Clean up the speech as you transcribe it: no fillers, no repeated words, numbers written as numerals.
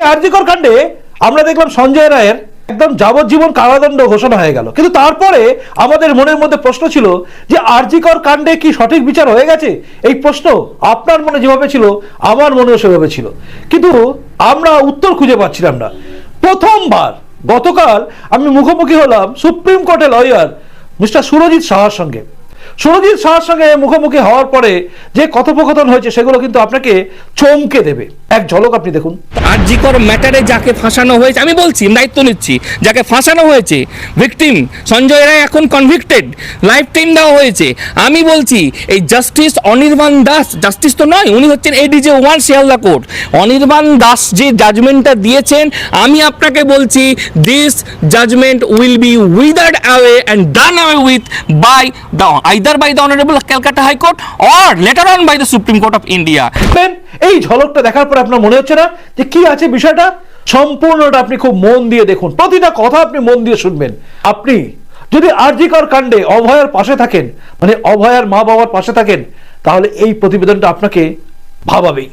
আরজিকর কাণ্ডে আমরা দেখলাম সঞ্জয় রায়ের একদম যাবজ্জীবন কারাদণ্ড ঘোষণা হয়ে গেল, কিন্তু তারপরে আমাদের মনের মধ্যে প্রশ্ন ছিল যে আরজিকর কাণ্ডে কি সঠিক বিচার হয়ে গেছে? এই প্রশ্ন আপনার মনে যেভাবে ছিল আমার মনেও সেভাবে ছিল, কিন্তু আমরা উত্তর খুঁজে পাচ্ছিলাম না। প্রথমবার গতকাল আমি মুখোমুখি হলাম সুপ্রিম কোর্টের লয়ার মিস্টার সুরজিৎ সাহার সঙ্গে। সুরজিৎ সাহার সঙ্গে মুখোমুখি হওয়ার পরে যে কথোপকথন হয়েছে সেগুলো কিন্তু আপনাকে চমকে দেবে। এক ঝলক আপনি দেখুন। আরজিকর ম্যাটারে যাকে ফাঁসানো হয়েছে, আমি বলছি, দায়িত্ব নিচ্ছি, যাকে ফাঁসানো হয়েছে ভিকটিম সঞ্জয় রায় এখন কনভিক্টেড, লাইফ টাইম দেওয়া হয়েছে। আমি বলছি এই জাস্টিস অনির্বাণ দাস, জাস্টিস তো নয়, উনি হচ্ছেন এডিজে 1 শিয়ালদা কোর্ট, অনির্বাণ দাস যে জাজমেন্টটা দিয়েছেন, আমি আপনাকে বলছি this judgement will be withered away and done away with by the either by the Honorable Calcutta High Court or later on by the Supreme Court of India. এই ঝলকটা দেখার পর আপনার মনে হচ্ছে না যে কি আছে বিষয়টা? সম্পূর্ণটা আপনি খুব মন দিয়ে দেখুন, প্রতিটা কথা আপনি মন দিয়ে শুনবেন। আপনি যদি আরজিকর কাণ্ডে অভয়ার পাশে থাকেন, মানে অভয়ার মা বাবার পাশে থাকেন, তাহলে এই প্রতিবেদনটা আপনাকে ভাবাবেই।